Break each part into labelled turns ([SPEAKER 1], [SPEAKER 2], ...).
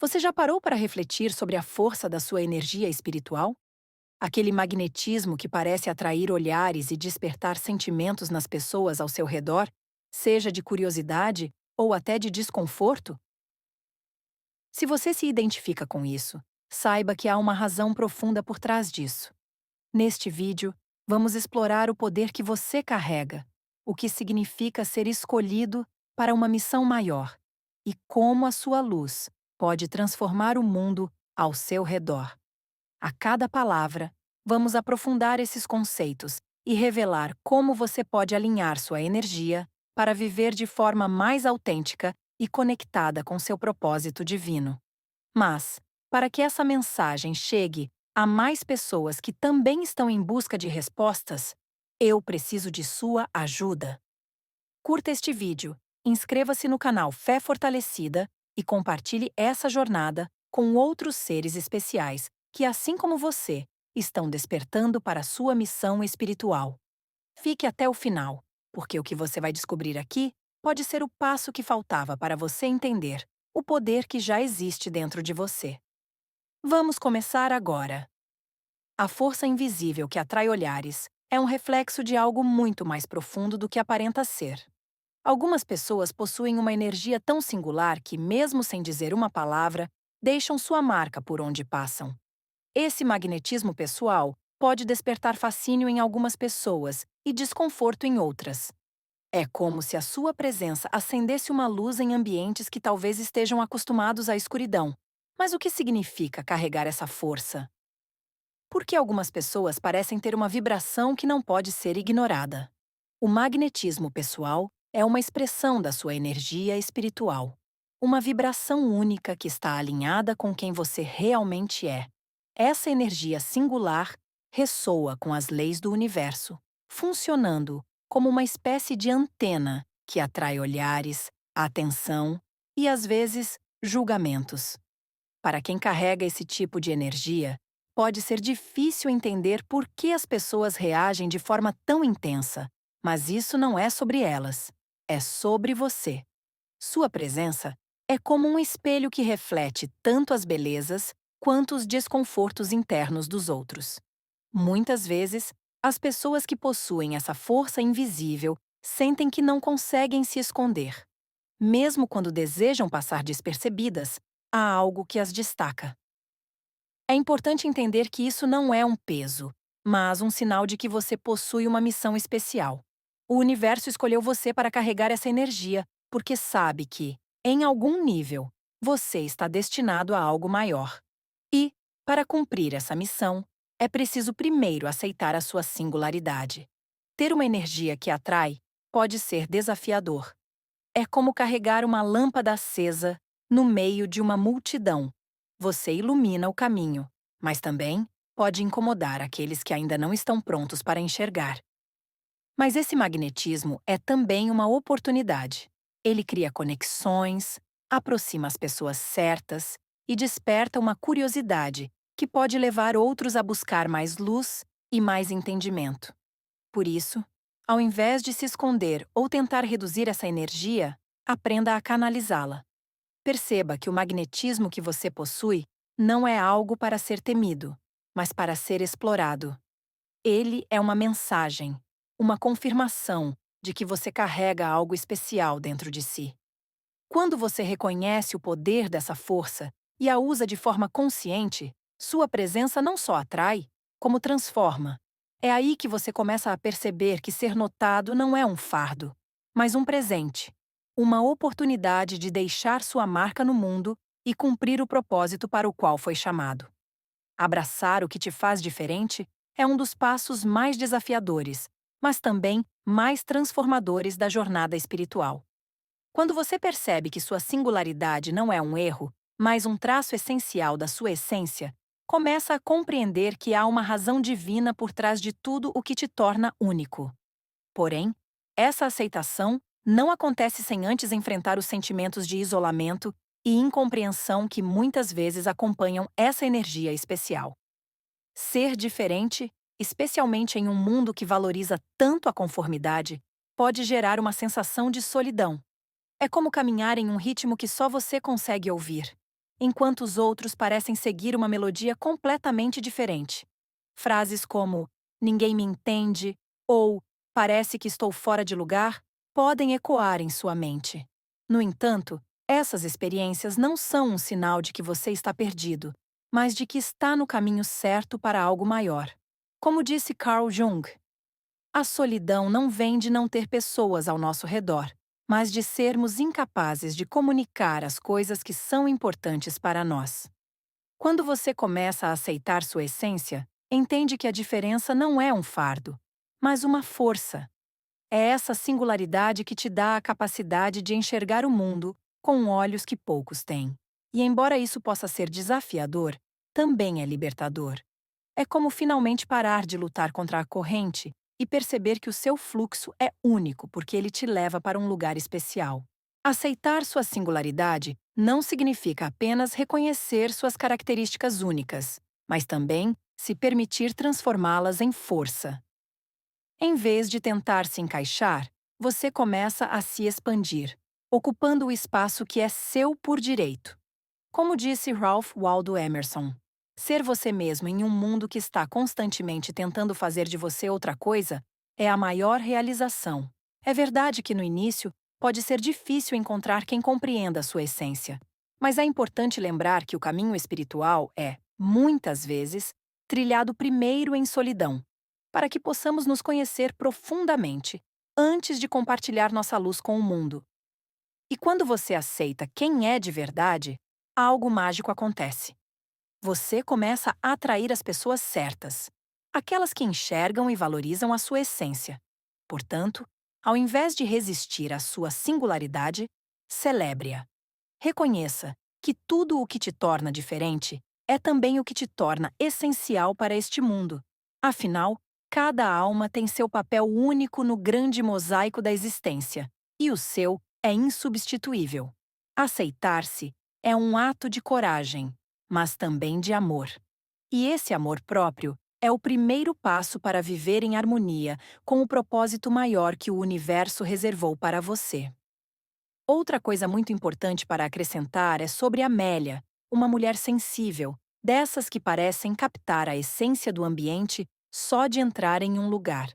[SPEAKER 1] Você já parou para refletir sobre a força da sua energia espiritual? Aquele magnetismo que parece atrair olhares e despertar sentimentos nas pessoas ao seu redor, seja de curiosidade ou até de desconforto? Se você se identifica com isso, saiba que há uma razão profunda por trás disso. Neste vídeo, vamos explorar o poder que você carrega, o que significa ser escolhido para uma missão maior e como a sua luz pode transformar o mundo ao seu redor. A cada palavra, vamos aprofundar esses conceitos e revelar como você pode alinhar sua energia para viver de forma mais autêntica e conectada com seu propósito divino. Mas, para que essa mensagem chegue a mais pessoas que também estão em busca de respostas, eu preciso de sua ajuda. Curta este vídeo, inscreva-se no canal Fé Fortalecida e compartilhe essa jornada com outros seres especiais que, assim como você, estão despertando para a sua missão espiritual. Fique até o final, porque o que você vai descobrir aqui pode ser o passo que faltava para você entender o poder que já existe dentro de você. Vamos começar agora. A força invisível que atrai olhares é um reflexo de algo muito mais profundo do que aparenta ser. Algumas pessoas possuem uma energia tão singular que, mesmo sem dizer uma palavra, deixam sua marca por onde passam. Esse magnetismo pessoal pode despertar fascínio em algumas pessoas e desconforto em outras. É como se a sua presença acendesse uma luz em ambientes que talvez estejam acostumados à escuridão. Mas o que significa carregar essa força? Por que algumas pessoas parecem ter uma vibração que não pode ser ignorada? O magnetismo pessoal é uma expressão da sua energia espiritual. Uma vibração única que está alinhada com quem você realmente é. Essa energia singular ressoa com as leis do universo, funcionando como uma espécie de antena que atrai olhares, atenção e, às vezes, julgamentos. Para quem carrega esse tipo de energia, pode ser difícil entender por que as pessoas reagem de forma tão intensa, mas isso não é sobre elas, é sobre você. Sua presença é como um espelho que reflete tanto as belezas quanto os desconfortos internos dos outros. Muitas vezes, as pessoas que possuem essa força invisível sentem que não conseguem se esconder. Mesmo quando desejam passar despercebidas, há algo que as destaca. É importante entender que isso não é um peso, mas um sinal de que você possui uma missão especial. O universo escolheu você para carregar essa energia, porque sabe que, em algum nível, você está destinado a algo maior. E, para cumprir essa missão, é preciso primeiro aceitar a sua singularidade. Ter uma energia que atrai pode ser desafiador. É como carregar uma lâmpada acesa no meio de uma multidão. Você ilumina o caminho, mas também pode incomodar aqueles que ainda não estão prontos para enxergar. Mas esse magnetismo é também uma oportunidade. Ele cria conexões, aproxima as pessoas certas e desperta uma curiosidade que pode levar outros a buscar mais luz e mais entendimento. Por isso, ao invés de se esconder ou tentar reduzir essa energia, aprenda a canalizá-la. Perceba que o magnetismo que você possui não é algo para ser temido, mas para ser explorado. Ele é uma mensagem, uma confirmação de que você carrega algo especial dentro de si. Quando você reconhece o poder dessa força e a usa de forma consciente, sua presença não só atrai, como transforma. É aí que você começa a perceber que ser notado não é um fardo, mas um presente, uma oportunidade de deixar sua marca no mundo e cumprir o propósito para o qual foi chamado. Abraçar o que te faz diferente é um dos passos mais desafiadores, mas também mais transformadores da jornada espiritual. Quando você percebe que sua singularidade não é um erro, mas um traço essencial da sua essência, começa a compreender que há uma razão divina por trás de tudo o que te torna único. Porém, essa aceitação não acontece sem antes enfrentar os sentimentos de isolamento e incompreensão que muitas vezes acompanham essa energia especial. Ser diferente, especialmente em um mundo que valoriza tanto a conformidade, pode gerar uma sensação de solidão. É como caminhar em um ritmo que só você consegue ouvir. enquanto os outros parecem seguir uma melodia completamente diferente. Frases como "ninguém me entende" ou "parece que estou fora de lugar" podem ecoar em sua mente. No entanto, essas experiências não são um sinal de que você está perdido, mas de que está no caminho certo para algo maior. Como disse Carl Jung, a solidão não vem de não ter pessoas ao nosso redor, mas de sermos incapazes de comunicar as coisas que são importantes para nós. Quando você começa a aceitar sua essência, entende que a diferença não é um fardo, mas uma força. É essa singularidade que te dá a capacidade de enxergar o mundo com olhos que poucos têm. E embora isso possa ser desafiador, também é libertador. É como finalmente parar de lutar contra a corrente e perceber que o seu fluxo é único porque ele te leva para um lugar especial. Aceitar sua singularidade não significa apenas reconhecer suas características únicas, mas também se permitir transformá-las em força. Em vez de tentar se encaixar, você começa a se expandir, ocupando o espaço que é seu por direito. Como disse Ralph Waldo Emerson, ser você mesmo em um mundo que está constantemente tentando fazer de você outra coisa é a maior realização. É verdade que no início pode ser difícil encontrar quem compreenda a sua essência, mas é importante lembrar que o caminho espiritual é, muitas vezes, trilhado primeiro em solidão, para que possamos nos conhecer profundamente antes de compartilhar nossa luz com o mundo. E quando você aceita quem é de verdade, algo mágico acontece. Você começa a atrair as pessoas certas, aquelas que enxergam e valorizam a sua essência. Portanto, ao invés de resistir à sua singularidade, celebre-a. Reconheça que tudo o que te torna diferente é também o que te torna essencial para este mundo. Afinal, cada alma tem seu papel único no grande mosaico da existência, e o seu é insubstituível. Aceitar-se é um ato de coragem, mas também de amor. E esse amor próprio é o primeiro passo para viver em harmonia com o propósito maior que o universo reservou para você. Outra coisa muito importante para acrescentar é sobre Amélia, uma mulher sensível, dessas que parecem captar a essência do ambiente só de entrar em um lugar.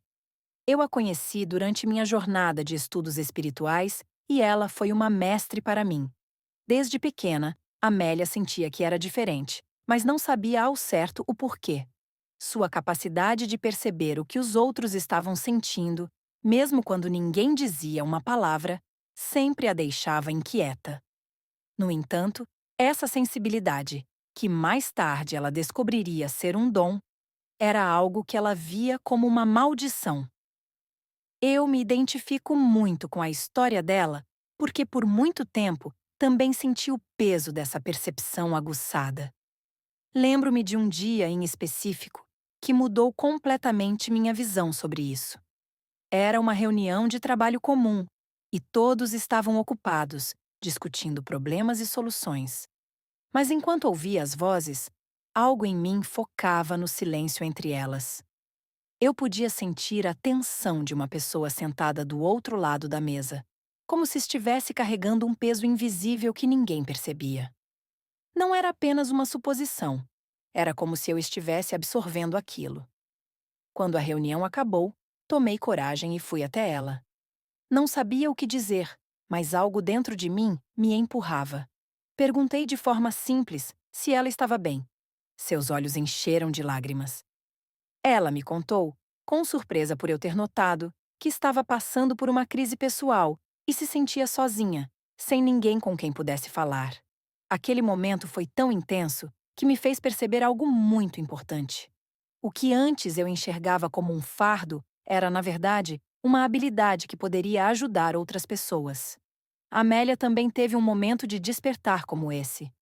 [SPEAKER 1] Eu a conheci durante minha jornada de estudos espirituais e ela foi uma mestre para mim. Desde pequena, Amélia sentia que era diferente, mas não sabia ao certo o porquê. Sua capacidade de perceber o que os outros estavam sentindo, mesmo quando ninguém dizia uma palavra, sempre a deixava inquieta. No entanto, essa sensibilidade, que mais tarde ela descobriria ser um dom, era algo que ela via como uma maldição. Eu me identifico muito com a história dela, porque por muito tempo também senti o peso dessa percepção aguçada. Lembro-me de um dia em específico que mudou completamente minha visão sobre isso. Era uma reunião de trabalho comum e todos estavam ocupados, discutindo problemas e soluções. Mas enquanto ouvia as vozes, algo em mim focava no silêncio entre elas. Eu podia sentir a tensão de uma pessoa sentada do outro lado da mesa, como se estivesse carregando um peso invisível que ninguém percebia. Não era apenas uma suposição. Era como se eu estivesse absorvendo aquilo. Quando a reunião acabou, tomei coragem e fui até ela. Não sabia o que dizer, mas algo dentro de mim me empurrava. Perguntei de forma simples se ela estava bem. Seus olhos encheram de lágrimas. Ela me contou, com surpresa por eu ter notado, que estava passando por uma crise pessoal e se sentia sozinha, sem ninguém com quem pudesse falar. Aquele momento foi tão intenso que me fez perceber algo muito importante. O que antes eu enxergava como um fardo era, na verdade, uma habilidade que poderia ajudar outras pessoas. Amélia também teve um momento de despertar como esse.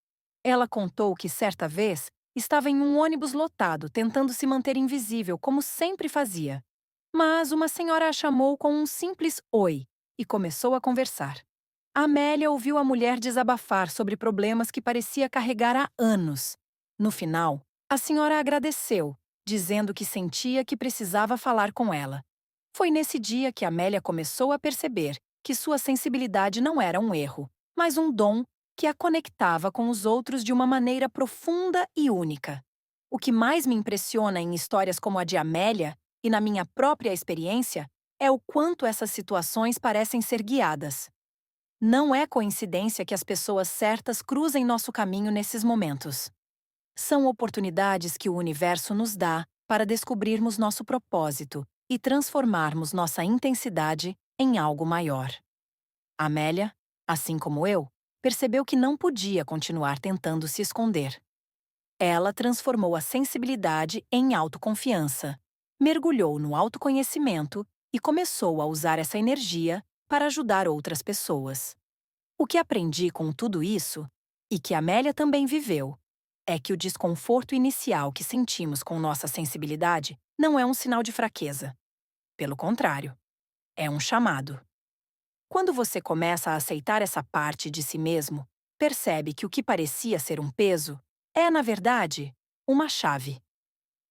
[SPEAKER 1] Ela contou que, certa vez, estava em um ônibus lotado tentando se manter invisível, como sempre fazia. Mas uma senhora a chamou com um simples oi e começou a conversar. Amélia ouviu a mulher desabafar sobre problemas que parecia carregar há anos. No final, a senhora agradeceu, dizendo que sentia que precisava falar com ela. Foi nesse dia que Amélia começou a perceber que sua sensibilidade não era um erro, mas um dom que a conectava com os outros de uma maneira profunda e única. O que mais me impressiona em histórias como a de Amélia e na minha própria experiência é o quanto essas situações parecem ser guiadas. Não é coincidência que as pessoas certas cruzem nosso caminho nesses momentos. São oportunidades que o universo nos dá para descobrirmos nosso propósito e transformarmos nossa intensidade em algo maior. Amélia, assim como eu, percebeu que não podia continuar tentando se esconder. Ela transformou a sensibilidade em autoconfiança, mergulhou no autoconhecimento e começou a usar essa energia para ajudar outras pessoas. O que aprendi com tudo isso, e que Amélia também viveu, é que o desconforto inicial que sentimos com nossa sensibilidade não é um sinal de fraqueza. Pelo contrário, é um chamado. Quando você começa a aceitar essa parte de si mesmo, percebe que o que parecia ser um peso é, na verdade, uma chave.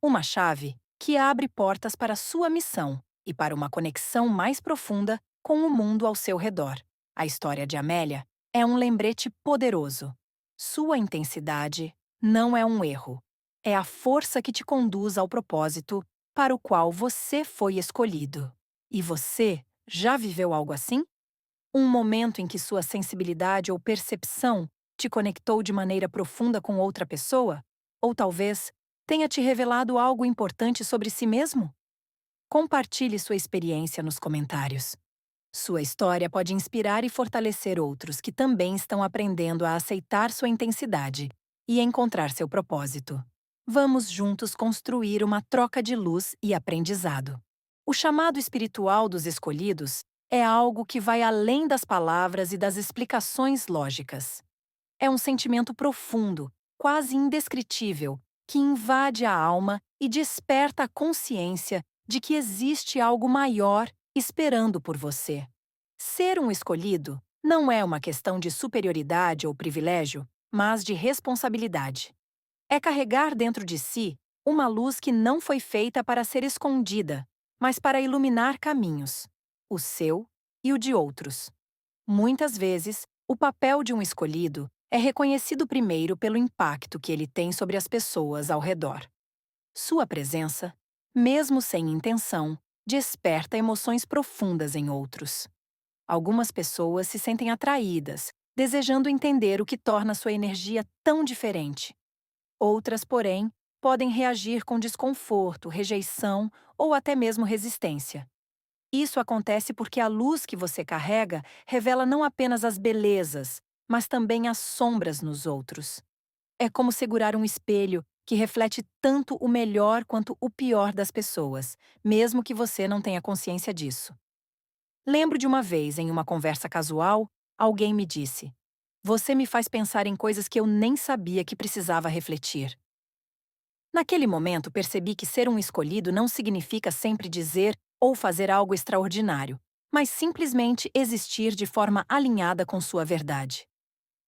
[SPEAKER 1] Uma chave que abre portas para a sua missão e para uma conexão mais profunda com o mundo ao seu redor. A história de Amélia é um lembrete poderoso. Sua intensidade não é um erro. É a força que te conduz ao propósito para o qual você foi escolhido. E você já viveu algo assim? Um momento em que sua sensibilidade ou percepção te conectou de maneira profunda com outra pessoa? Ou talvez tenha te revelado algo importante sobre si mesmo? Compartilhe sua experiência nos comentários. Sua história pode inspirar e fortalecer outros que também estão aprendendo a aceitar sua intensidade e encontrar seu propósito. Vamos juntos construir uma troca de luz e aprendizado. O chamado espiritual dos escolhidos é algo que vai além das palavras e das explicações lógicas. É um sentimento profundo, quase indescritível, que invade a alma e desperta a consciência de que existe algo maior esperando por você. Ser um escolhido não é uma questão de superioridade ou privilégio, mas de responsabilidade. É carregar dentro de si uma luz que não foi feita para ser escondida, mas para iluminar caminhos, o seu e o de outros. Muitas vezes, o papel de um escolhido é reconhecido primeiro pelo impacto que ele tem sobre as pessoas ao redor. Sua presença, mesmo sem intenção, desperta emoções profundas em outros. Algumas pessoas se sentem atraídas, desejando entender o que torna sua energia tão diferente. Outras, porém, podem reagir com desconforto, rejeição ou até mesmo resistência. Isso acontece porque a luz que você carrega revela não apenas as belezas, mas também as sombras nos outros. É como segurar um espelho que reflete tanto o melhor quanto o pior das pessoas, mesmo que você não tenha consciência disso. Lembro de uma vez, em uma conversa casual, alguém me disse: "Você me faz pensar em coisas que eu nem sabia que precisava refletir." Naquele momento, percebi que ser um escolhido não significa sempre dizer ou fazer algo extraordinário, mas simplesmente existir de forma alinhada com sua verdade.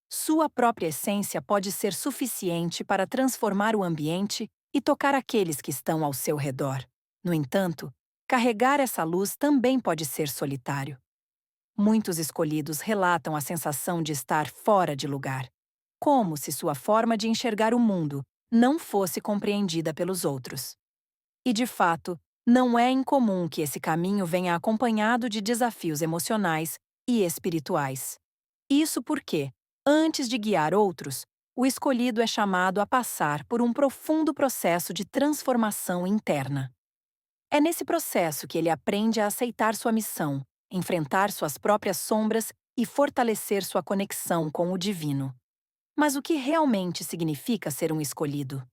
[SPEAKER 1] Sua própria essência pode ser suficiente para transformar o ambiente e tocar aqueles que estão ao seu redor. No entanto, carregar essa luz também pode ser solitário. Muitos escolhidos relatam a sensação de estar fora de lugar, como se sua forma de enxergar o mundo não fosse compreendida pelos outros. E, de fato, não é incomum que esse caminho venha acompanhado de desafios emocionais e espirituais. Isso porque, antes de guiar outros, o escolhido é chamado a passar por um profundo processo de transformação interna. É nesse processo que ele aprende a aceitar sua missão, enfrentar suas próprias sombras e fortalecer sua conexão com o divino. Mas o que realmente significa ser um escolhido?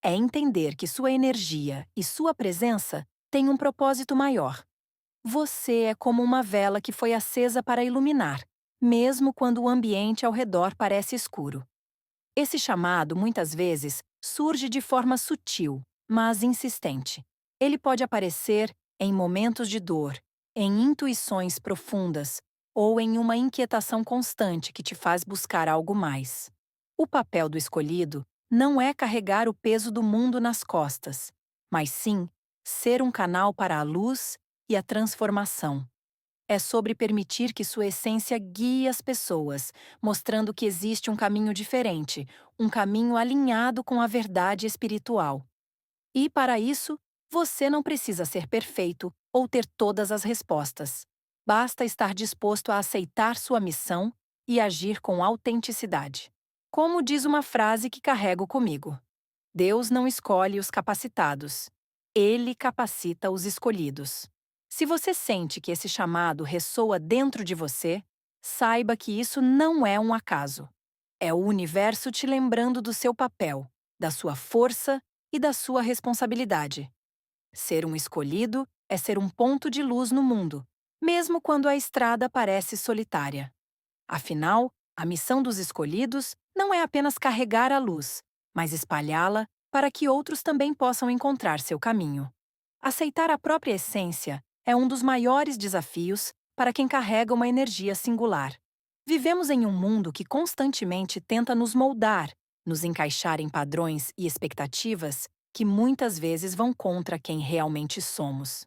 [SPEAKER 1] É entender que sua energia e sua presença têm um propósito maior. Você é como uma vela que foi acesa para iluminar, mesmo quando o ambiente ao redor parece escuro. Esse chamado, muitas vezes, surge de forma sutil, mas insistente. Ele pode aparecer em momentos de dor, em intuições profundas ou em uma inquietação constante que te faz buscar algo mais. O papel do escolhido não é carregar o peso do mundo nas costas, mas sim ser um canal para a luz e a transformação. É sobre permitir que sua essência guie as pessoas, mostrando que existe um caminho diferente, um caminho alinhado com a verdade espiritual. E, para isso, você não precisa ser perfeito ou ter todas as respostas. Basta estar disposto a aceitar sua missão e agir com autenticidade. Como diz uma frase que carrego comigo: Deus não escolhe os capacitados, Ele capacita os escolhidos. Se você sente que esse chamado ressoa dentro de você, saiba que isso não é um acaso. É o universo te lembrando do seu papel, da sua força e da sua responsabilidade. Ser um escolhido é ser um ponto de luz no mundo, mesmo quando a estrada parece solitária. Afinal, a missão dos escolhidos não é apenas carregar a luz, mas espalhá-la para que outros também possam encontrar seu caminho. Aceitar a própria essência é um dos maiores desafios para quem carrega uma energia singular. Vivemos em um mundo que constantemente tenta nos moldar, nos encaixar em padrões e expectativas que muitas vezes vão contra quem realmente somos.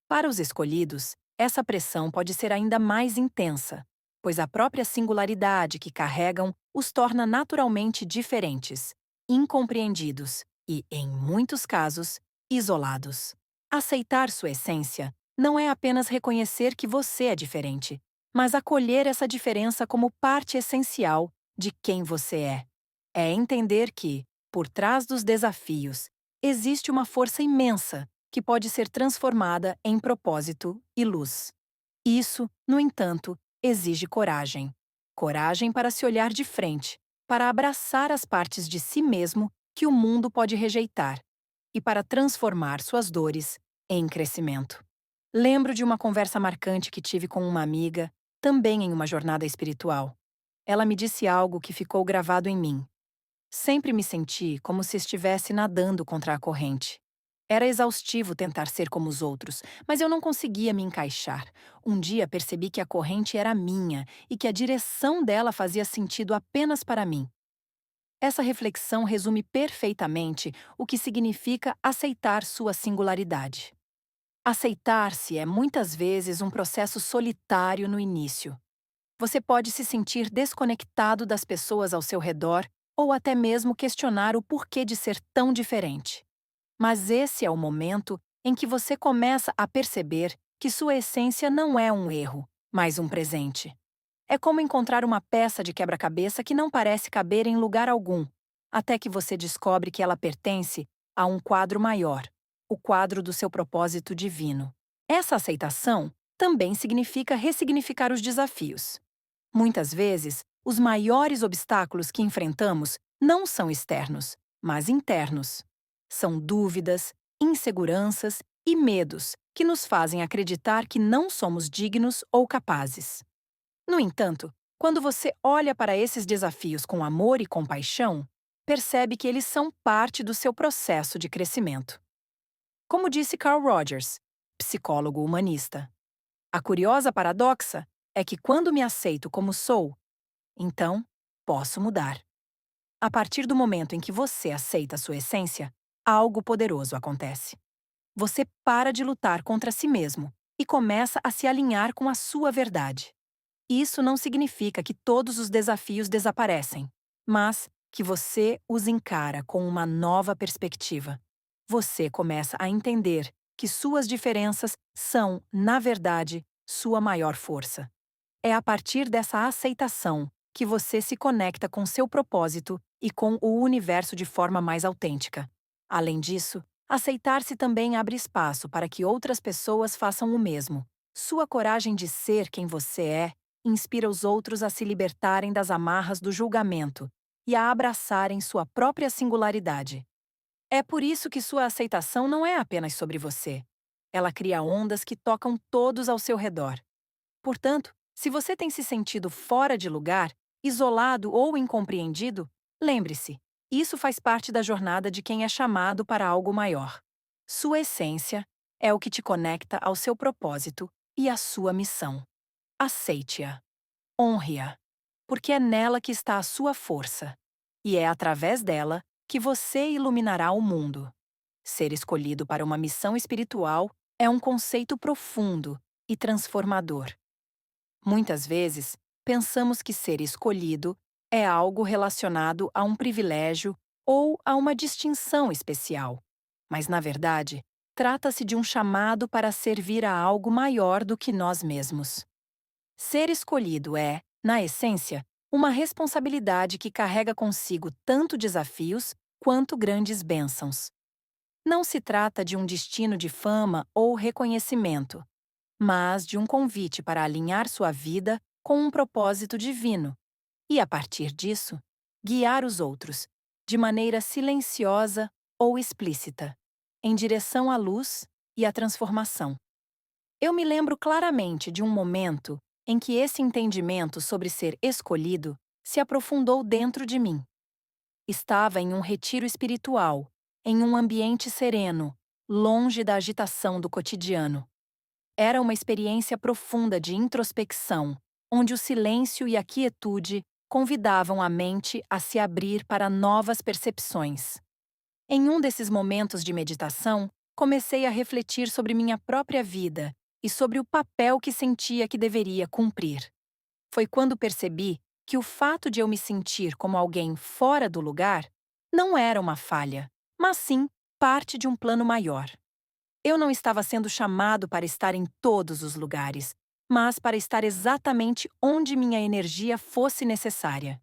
[SPEAKER 1] Para os escolhidos, essa pressão pode ser ainda mais intensa, pois a própria singularidade que carregam os torna naturalmente diferentes, incompreendidos e, em muitos casos, isolados. Aceitar sua essência não é apenas reconhecer que você é diferente, mas acolher essa diferença como parte essencial de quem você é. É entender que, por trás dos desafios, existe uma força imensa que pode ser transformada em propósito e luz. Isso, no entanto, exige coragem. Coragem para se olhar de frente, para abraçar as partes de si mesmo que o mundo pode rejeitar e para transformar suas dores em crescimento. Lembro de uma conversa marcante que tive com uma amiga, também em uma jornada espiritual. Ela me disse algo que ficou gravado em mim. Sempre me senti como se estivesse nadando contra a corrente. Era exaustivo tentar ser como os outros, mas eu não conseguia me encaixar. Um dia percebi que a corrente era minha e que a direção dela fazia sentido apenas para mim. Essa reflexão resume perfeitamente o que significa aceitar sua singularidade. Aceitar-se é muitas vezes um processo solitário no início. Você pode se sentir desconectado das pessoas ao seu redor ou até mesmo questionar o porquê de ser tão diferente. Mas esse é o momento em que você começa a perceber que sua essência não é um erro, mas um presente. É como encontrar uma peça de quebra-cabeça que não parece caber em lugar algum, até que você descobre que ela pertence a um quadro maior, o quadro do seu propósito divino. Essa aceitação também significa ressignificar os desafios. Muitas vezes, os maiores obstáculos que enfrentamos não são externos, mas internos. São dúvidas, inseguranças e medos que nos fazem acreditar que não somos dignos ou capazes. No entanto, quando você olha para esses desafios com amor e compaixão, percebe que eles são parte do seu processo de crescimento. Como disse Carl Rogers, psicólogo humanista, a curiosa paradoxa é que quando me aceito como sou, então posso mudar. A partir do momento em que você aceita a sua essência, algo poderoso acontece. Você para de lutar contra si mesmo e começa a se alinhar com a sua verdade. Isso não significa que todos os desafios desaparecem, mas que você os encara com uma nova perspectiva. Você começa a entender que suas diferenças são, na verdade, sua maior força. É a partir dessa aceitação que você se conecta com seu propósito e com o universo de forma mais autêntica. Além disso, aceitar-se também abre espaço para que outras pessoas façam o mesmo. Sua coragem de ser quem você é inspira os outros a se libertarem das amarras do julgamento e a abraçarem sua própria singularidade. É por isso que sua aceitação não é apenas sobre você. Ela cria ondas que tocam todos ao seu redor. Portanto, se você tem se sentido fora de lugar, isolado ou incompreendido, lembre-se, isso faz parte da jornada de quem é chamado para algo maior. Sua essência é o que te conecta ao seu propósito e à sua missão. Aceite-a. Honre-a. Porque é nela que está a sua força. E é através dela que você iluminará o mundo. Ser escolhido para uma missão espiritual é um conceito profundo e transformador. Muitas vezes, pensamos que ser escolhido é algo relacionado a um privilégio ou a uma distinção especial. Mas, na verdade, trata-se de um chamado para servir a algo maior do que nós mesmos. Ser escolhido é, na essência, uma responsabilidade que carrega consigo tanto desafios quanto grandes bênçãos. Não se trata de um destino de fama ou reconhecimento, mas de um convite para alinhar sua vida com um propósito divino e, a partir disso, guiar os outros, de maneira silenciosa ou explícita, em direção à luz e à transformação. Eu me lembro claramente de um momento em que esse entendimento sobre ser escolhido se aprofundou dentro de mim. Estava em um retiro espiritual, em um ambiente sereno, longe da agitação do cotidiano. Era uma experiência profunda de introspecção, onde o silêncio e a quietude convidavam a mente a se abrir para novas percepções. Em um desses momentos de meditação, comecei a refletir sobre minha própria vida e sobre o papel que sentia que deveria cumprir. Foi quando percebi que o fato de eu me sentir como alguém fora do lugar não era uma falha, mas sim parte de um plano maior. Eu não estava sendo chamado para estar em todos os lugares, mas para estar exatamente onde minha energia fosse necessária.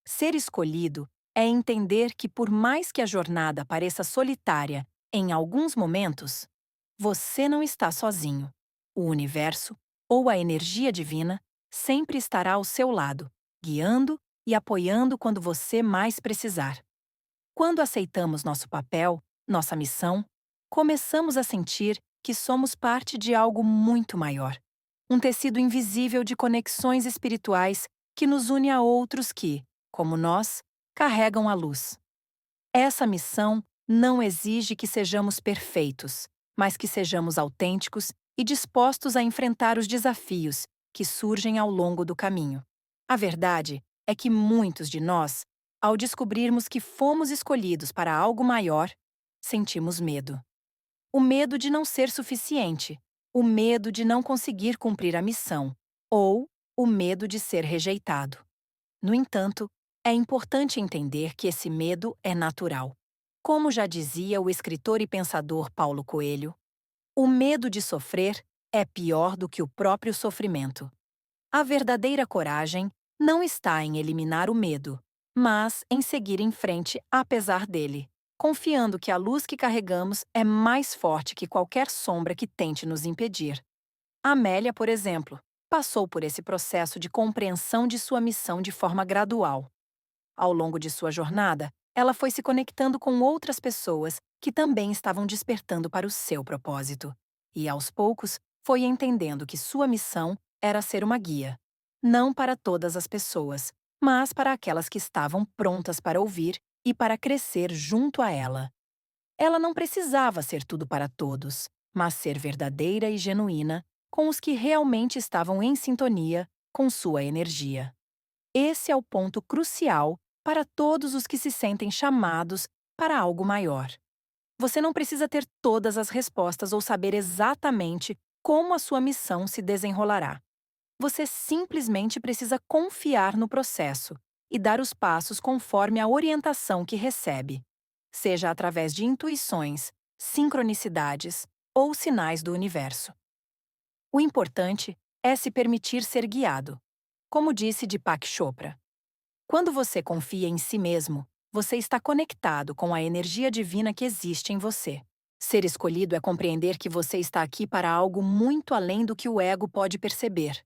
[SPEAKER 1] Ser escolhido é entender que, por mais que a jornada pareça solitária em alguns momentos, você não está sozinho. O universo, ou a energia divina, sempre estará ao seu lado, guiando e apoiando quando você mais precisar. Quando aceitamos nosso papel, nossa missão, começamos a sentir que somos parte de algo muito maior. Um tecido invisível de conexões espirituais que nos une a outros que, como nós, carregam a luz. Essa missão não exige que sejamos perfeitos, mas que sejamos autênticos e dispostos a enfrentar os desafios que surgem ao longo do caminho. A verdade é que muitos de nós, ao descobrirmos que fomos escolhidos para algo maior, sentimos medo. O medo de não ser suficiente, o medo de não conseguir cumprir a missão, ou o medo de ser rejeitado. No entanto, é importante entender que esse medo é natural. Como já dizia o escritor e pensador Paulo Coelho, o medo de sofrer é pior do que o próprio sofrimento. A verdadeira coragem não está em eliminar o medo, mas em seguir em frente apesar dele, confiando que a luz que carregamos é mais forte que qualquer sombra que tente nos impedir. Amélia, por exemplo, passou por esse processo de compreensão de sua missão de forma gradual. Ao longo de sua jornada, ela foi se conectando com outras pessoas que também estavam despertando para o seu propósito. E, aos poucos, foi entendendo que sua missão era ser uma guia. Não para todas as pessoas, mas para aquelas que estavam prontas para ouvir e para crescer junto a ela. Ela não precisava ser tudo para todos, mas ser verdadeira e genuína com os que realmente estavam em sintonia com sua energia. Esse é o ponto crucial para todos os que se sentem chamados para algo maior. Você não precisa ter todas as respostas ou saber exatamente como a sua missão se desenrolará. Você simplesmente precisa confiar no processo e dar os passos conforme a orientação que recebe, seja através de intuições, sincronicidades ou sinais do universo. O importante é se permitir ser guiado. Como disse Deepak Chopra, quando você confia em si mesmo, você está conectado com a energia divina que existe em você. Ser escolhido é compreender que você está aqui para algo muito além do que o ego pode perceber.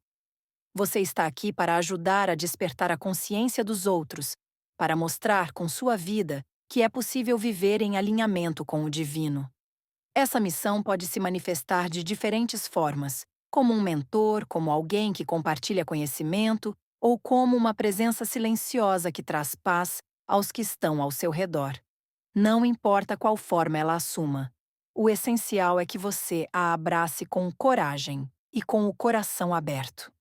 [SPEAKER 1] Você está aqui para ajudar a despertar a consciência dos outros, para mostrar com sua vida que é possível viver em alinhamento com o divino. Essa missão pode se manifestar de diferentes formas, como um mentor, como alguém que compartilha conhecimento, ou como uma presença silenciosa que traz paz aos que estão ao seu redor. Não importa qual forma ela assuma. O essencial é que você a abrace com coragem e com o coração aberto.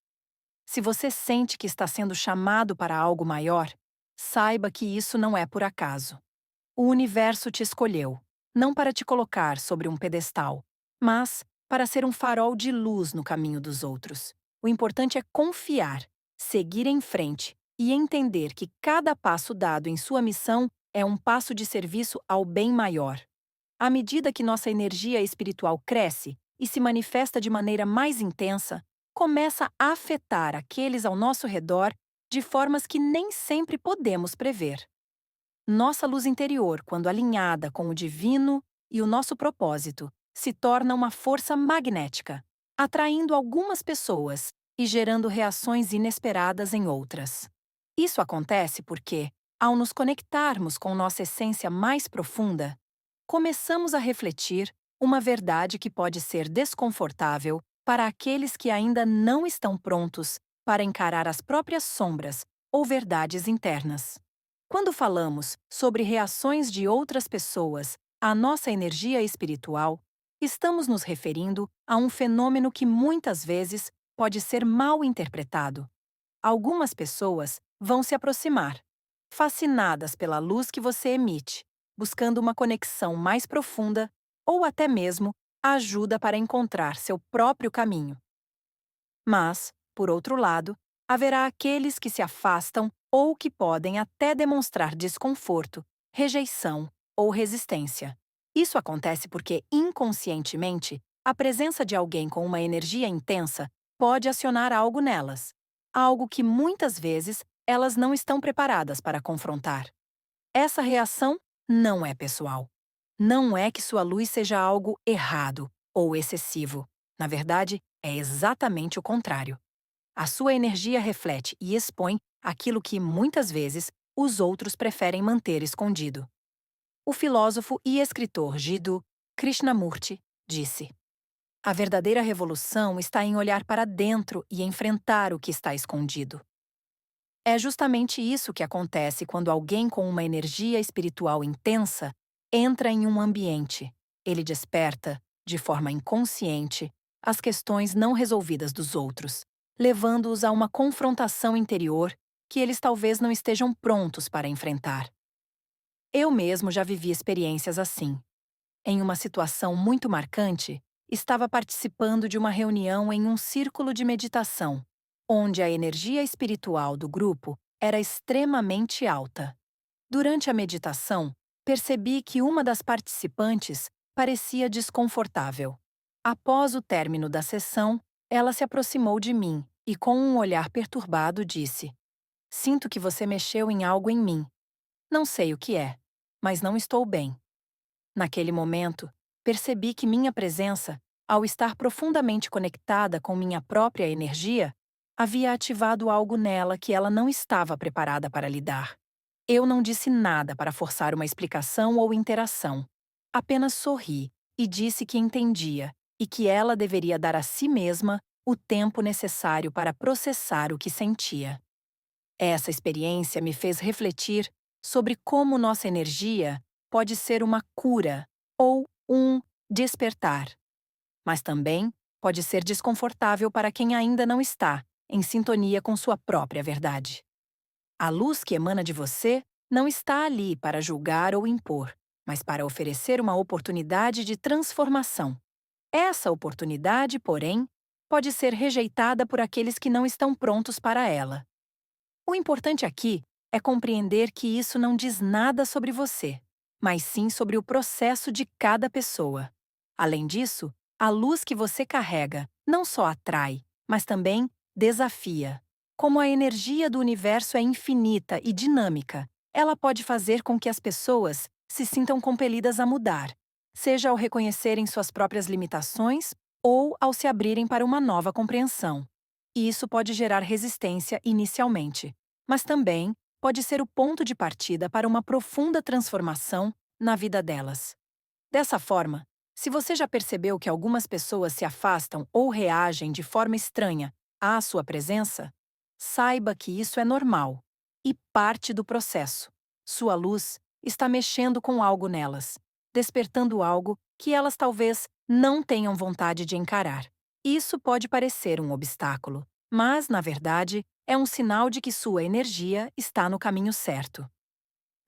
[SPEAKER 1] Se você sente que está sendo chamado para algo maior, saiba que isso não é por acaso. O universo te escolheu, não para te colocar sobre um pedestal, mas para ser um farol de luz no caminho dos outros. O importante é confiar, seguir em frente e entender que cada passo dado em sua missão é um passo de serviço ao bem maior. À medida que nossa energia espiritual cresce e se manifesta de maneira mais intensa, começa a afetar aqueles ao nosso redor de formas que nem sempre podemos prever. Nossa luz interior, quando alinhada com o divino e o nosso propósito, se torna uma força magnética, atraindo algumas pessoas e gerando reações inesperadas em outras. Isso acontece porque, ao nos conectarmos com nossa essência mais profunda, começamos a refletir uma verdade que pode ser desconfortável para aqueles que ainda não estão prontos para encarar as próprias sombras ou verdades internas. Quando falamos sobre reações de outras pessoas à nossa energia espiritual, estamos nos referindo a um fenômeno que muitas vezes pode ser mal interpretado. Algumas pessoas vão se aproximar, fascinadas pela luz que você emite, buscando uma conexão mais profunda ou até mesmo ajuda para encontrar seu próprio caminho. Mas, por outro lado, haverá aqueles que se afastam ou que podem até demonstrar desconforto, rejeição ou resistência. Isso acontece porque, inconscientemente, a presença de alguém com uma energia intensa pode acionar algo nelas, algo que muitas vezes elas não estão preparadas para confrontar. Essa reação não é pessoal. Não é que sua luz seja algo errado ou excessivo. Na verdade, é exatamente o contrário. A sua energia reflete e expõe aquilo que, muitas vezes, os outros preferem manter escondido. O filósofo e escritor Jiddu Krishnamurti disse: "A verdadeira revolução está em olhar para dentro e enfrentar o que está escondido." É justamente isso que acontece quando alguém com uma energia espiritual intensa entra em um ambiente. Ele desperta, de forma inconsciente, as questões não resolvidas dos outros, levando-os a uma confrontação interior que eles talvez não estejam prontos para enfrentar. Eu mesmo já vivi experiências assim. Em uma situação muito marcante, estava participando de uma reunião em um círculo de meditação, onde a energia espiritual do grupo era extremamente alta. Durante a meditação, percebi que uma das participantes parecia desconfortável. Após o término da sessão, ela se aproximou de mim e, com um olhar perturbado, disse: "Sinto que você mexeu em algo em mim. Não sei o que é, mas não estou bem." Naquele momento, percebi que minha presença, ao estar profundamente conectada com minha própria energia, havia ativado algo nela que ela não estava preparada para lidar. Eu não disse nada para forçar uma explicação ou interação. Apenas sorri e disse que entendia e que ela deveria dar a si mesma o tempo necessário para processar o que sentia. Essa experiência me fez refletir sobre como nossa energia pode ser uma cura ou um despertar, mas também pode ser desconfortável para quem ainda não está em sintonia com sua própria verdade. A luz que emana de você não está ali para julgar ou impor, mas para oferecer uma oportunidade de transformação. Essa oportunidade, porém, pode ser rejeitada por aqueles que não estão prontos para ela. O importante aqui é compreender que isso não diz nada sobre você, mas sim sobre o processo de cada pessoa. Além disso, a luz que você carrega não só atrai, mas também desafia. Como a energia do universo é infinita e dinâmica, ela pode fazer com que as pessoas se sintam compelidas a mudar, seja ao reconhecerem suas próprias limitações ou ao se abrirem para uma nova compreensão. E isso pode gerar resistência inicialmente, mas também pode ser o ponto de partida para uma profunda transformação na vida delas. Dessa forma, se você já percebeu que algumas pessoas se afastam ou reagem de forma estranha à sua presença, saiba que isso é normal e parte do processo. Sua luz está mexendo com algo nelas, despertando algo que elas talvez não tenham vontade de encarar. Isso pode parecer um obstáculo, mas, na verdade, é um sinal de que sua energia está no caminho certo.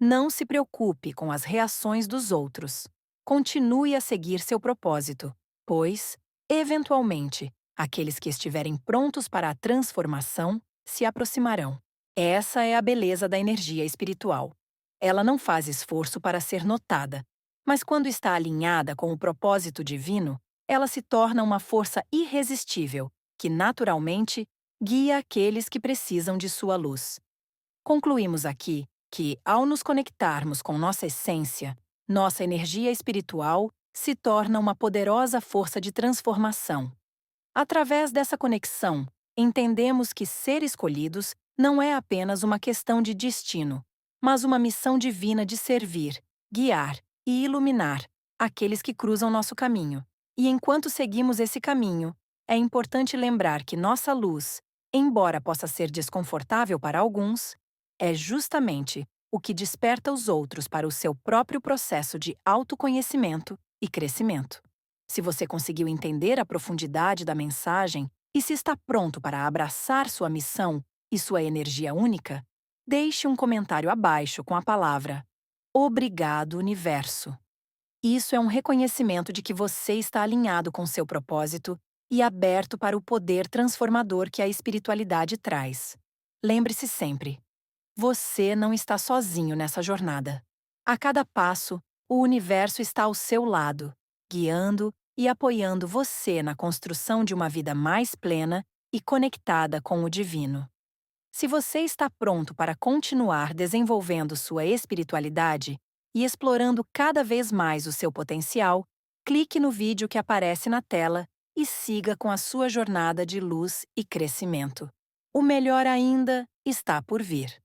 [SPEAKER 1] Não se preocupe com as reações dos outros. Continue a seguir seu propósito, pois, Eventualmente, aqueles que estiverem prontos para a transformação se aproximarão. Essa é a beleza da energia espiritual. Ela não faz esforço para ser notada, mas quando está alinhada com o propósito divino, ela se torna uma força irresistível que, naturalmente, guia aqueles que precisam de sua luz. Concluímos aqui que, ao nos conectarmos com nossa essência, nossa energia espiritual se torna uma poderosa força de transformação. Através dessa conexão, entendemos que ser escolhidos não é apenas uma questão de destino, mas uma missão divina de servir, guiar e iluminar aqueles que cruzam nosso caminho. E enquanto seguimos esse caminho, é importante lembrar que nossa luz, embora possa ser desconfortável para alguns, é justamente o que desperta os outros para o seu próprio processo de autoconhecimento e crescimento. Se você conseguiu entender a profundidade da mensagem e se está pronto para abraçar sua missão e sua energia única, deixe um comentário abaixo com a palavra "Obrigado, Universo". Isso é um reconhecimento de que você está alinhado com seu propósito e aberto para o poder transformador que a espiritualidade traz. Lembre-se sempre: você não está sozinho nessa jornada. A cada passo, o universo está ao seu lado, guiando e apoiando você na construção de uma vida mais plena e conectada com o divino. Se você está pronto para continuar desenvolvendo sua espiritualidade e explorando cada vez mais o seu potencial, clique no vídeo que aparece na tela e siga com a sua jornada de luz e crescimento. O melhor ainda está por vir.